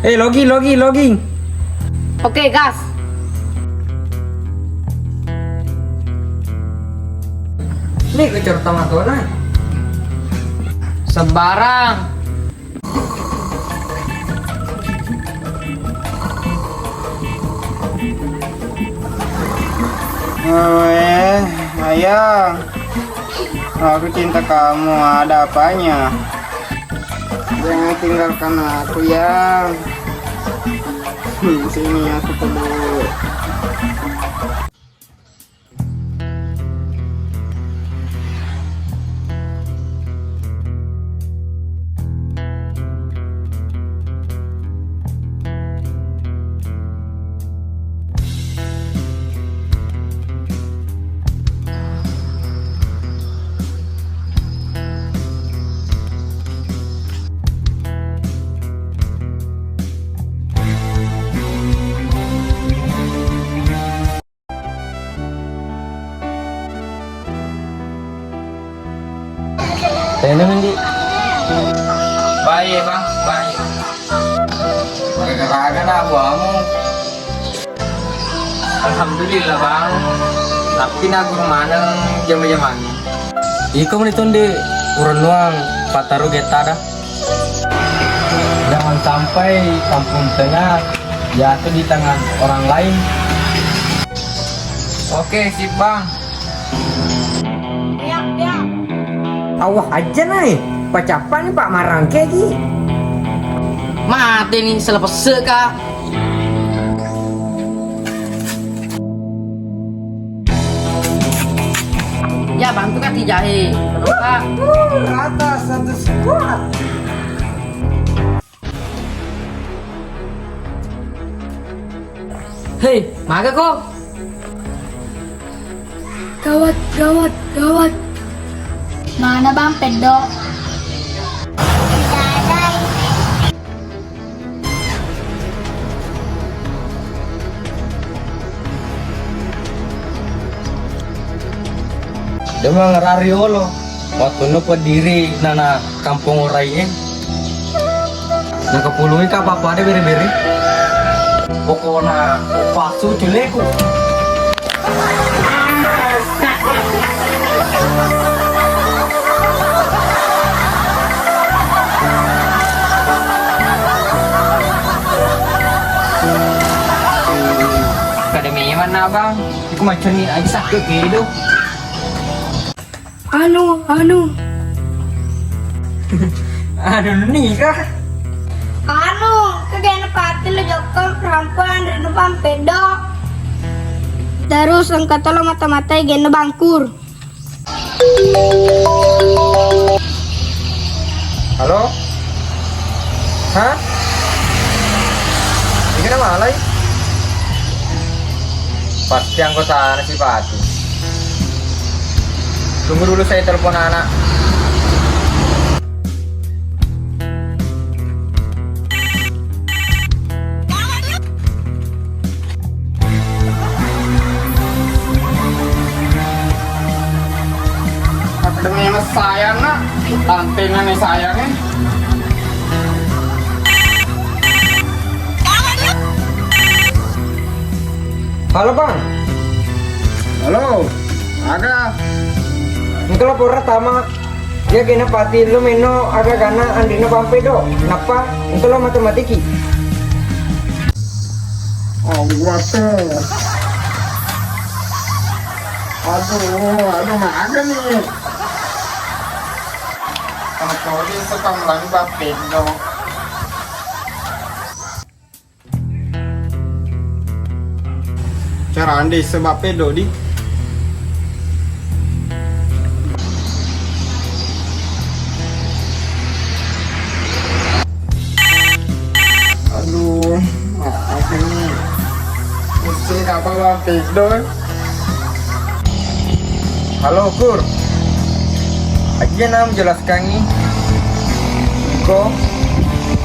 Logging. Oke, gas. Ini kecor tamatona. Sembarang. Ayang, aku cinta kamu, ada apanya? Jangan tinggalkan aku, Yang. Sini aku peluk. Tena Mandi. Baik bang, baik. Kagak na kamu. Alhamdulillah bang. Tapi nagur mana jam-jam ini. Ikaw man itong di uran nuang pataro geta dah. Jangan sampai kampung tengah jatuh di tangan orang lain. Oke sip bang. Awah aja nih, pacapan nih Pak Marangke ki. Mati nih selepas seka. Ya bantu kan dijahe. Pak. Rata satu squad. Hei, maga kok. Gawat. Mana bang Peddo? Dia mah ngerario lo. Waktu nu diri nana kampung orangnya. Yang kepuluhi ka apa ada beri-beri. Pokoknya pasu culeku. Akademi mana bang? Iku macam ni aja sakit gitu. Anu. Aduh nih kah? Anu, kagak pati lo jokol perempuan reno bang Peddo. Terus ang kata lo mata-mata geno bangkur. Halo? Hah? Ini kenapa alay? Pasti anggota nasi pati. Tunggu dulu saya telepon anak. Akademi sayang nak, antena nih sayangnya. Halo bang, Halo, aga. engkau lapor tama. Dia kena pati lu meno agak gana andino pampedo. Kenapa? Engkau lo matematiki. Oh, gua tuh. Aduh, maga nih. Kalau dia suka melanggar bapin dong. Cara andi sebab pedo di. Aduh, maaf ini. Mesti apa bang pedo? Halo Kur. Aja nam jelaskan nih. Ko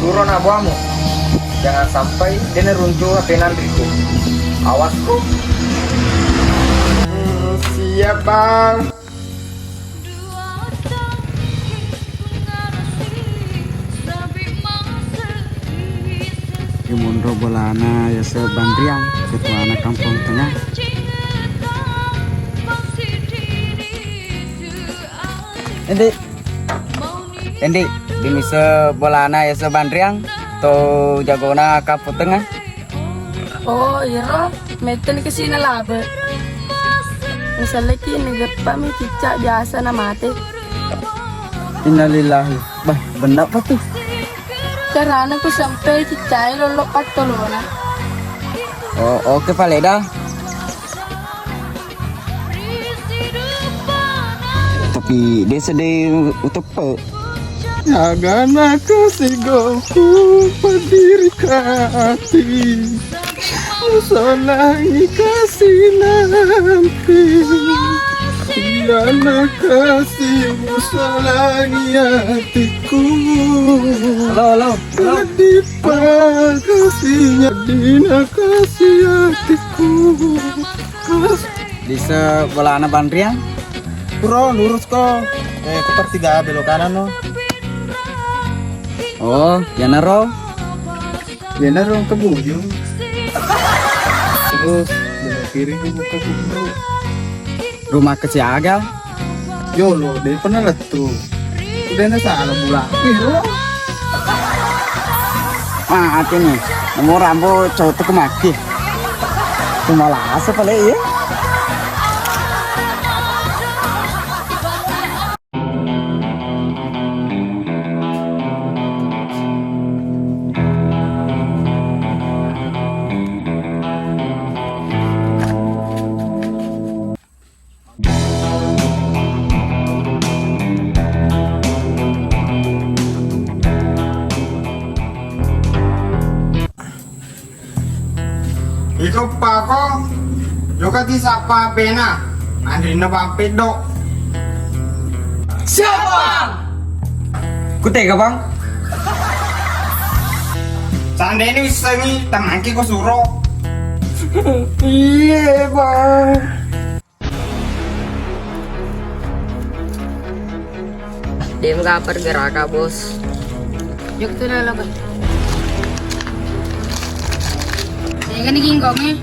turun abuamu. Jangan sampai dia neruntuh HP nantiku. Awas kok. Siap bang. Sumundro bolana ya sebandriang ketuana kampung tengah. Endi di misa bolana ya sebandriang to jagona kampung tengah. Oh iya, meten ke sini labe. Misalnya kini gepa mi cicak biasa na mati. Innalillahi. Bah, benda apa tuh? Karena aku sampai cicak lolok patolona. Oh, oke Paleda. Tapi dia sedih untuk pe. Agana kasih goku berdiri hati. Musolangi kasih nanti. Agana kasih musolangi hatiku. Halo. Dipa kasihnya dina kasih hatiku. Bisa bolana bandriang. Bro, lurus kok. Ke pertigaan belok kanan no. Oh, ya naro. Ya narong ke bujung. Terus belok kiri ke buka bro. Rumah kecil agal. Yo lo, dia pernah letu. Udah na salah bulan. Bro. Ah, ate nih. Nomor rambut cowok tuh kemaki. Cuma lah asa pale ya. Ikaw pa ako. Yo ka di sa pa pena. Andin na ba pedo? Kute ka bang? Sande ni sangi tamangki ko suro. Iya bang. Dem ka pergerakan bos. Yuk tuh lah bos. Kan ginggongnya.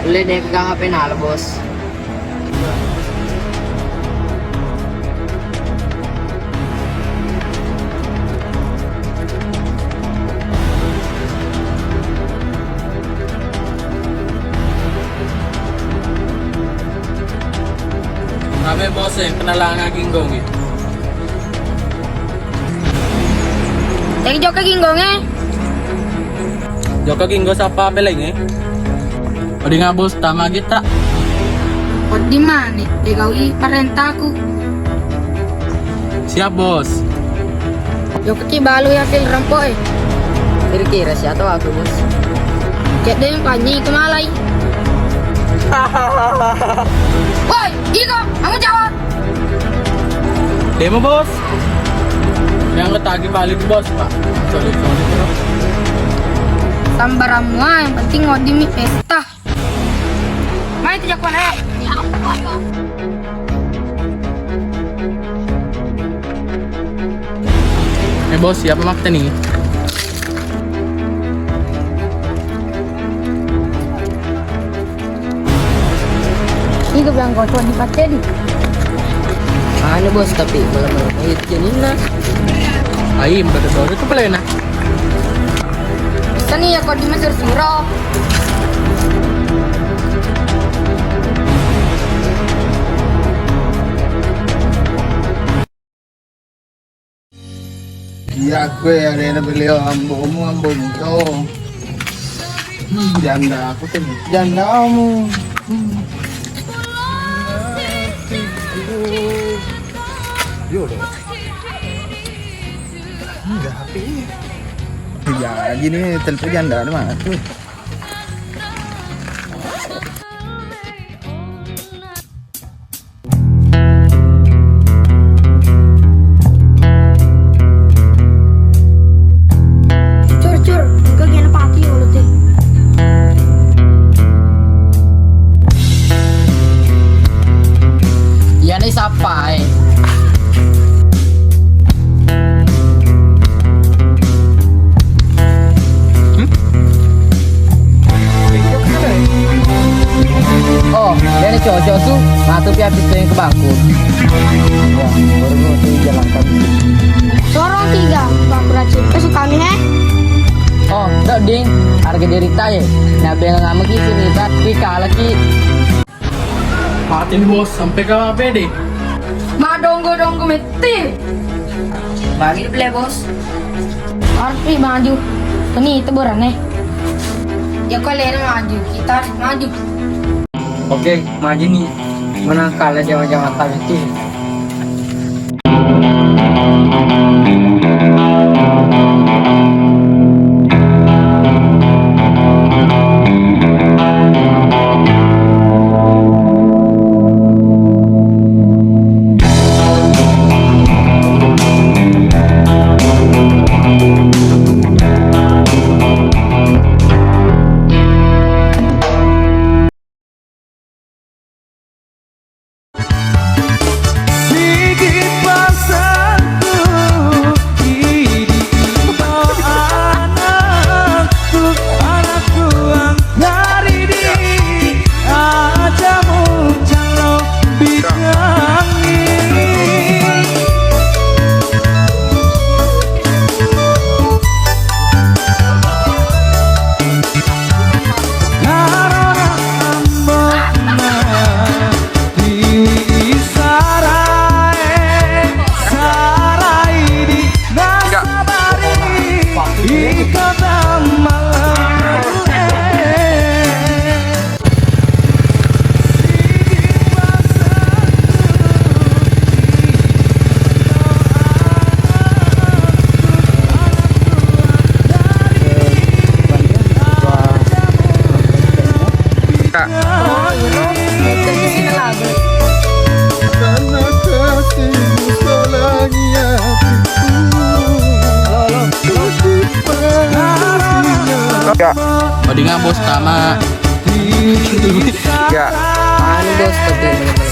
Boleh deh pegang HP nala bos. Kami bos kenalan ginggong ya. Thank you ke ginggongnya. Joko ginggo siapa peleng eh? Odi nga bos tama kita. O di mana? Digawi parentaku. Siap bos. Yo kecil balu ya kil rampok eh. Kira-kira siapa aku bos? Kayak dia yang panji kemalai. Woi, Iko, kamu jawab. Demo bos. Yang ketagi balik bos pak. Sorry. Sambaram yang penting ngodi mi pesta. Mai tujak mana? Bos siapa makta nih? Ini gue bilang kau di pakai di. Ano bos tapi malam-malam hit janin na. Ayim betul itu pelena. Bisa nih ya kau di Mesir Suro. Iya gue ada yang beliau ambo itu. Janda aku tuh janda kamu. Yo deh. Enggak HP. Ya gini telepon janda ada mana tuh. Cur, kagak pati lo teh. Ya nih siapa eh? ding harga derita ya. Nabi yang nggak begitu nih tapi kalah ki. Matiin bos, sampai ke PD. Ma donggo meti. Bagi beli bos. Arti maju. Ini itu borane. Ya kalian maju, kita harus maju. Oke, maju nih. Mana kalah jangan tahu. Oh Iro, meter ke sini lagi. Karena kasihmu selangi hatiku. Ya, Odinga bos sama. ya. Anu bos tapi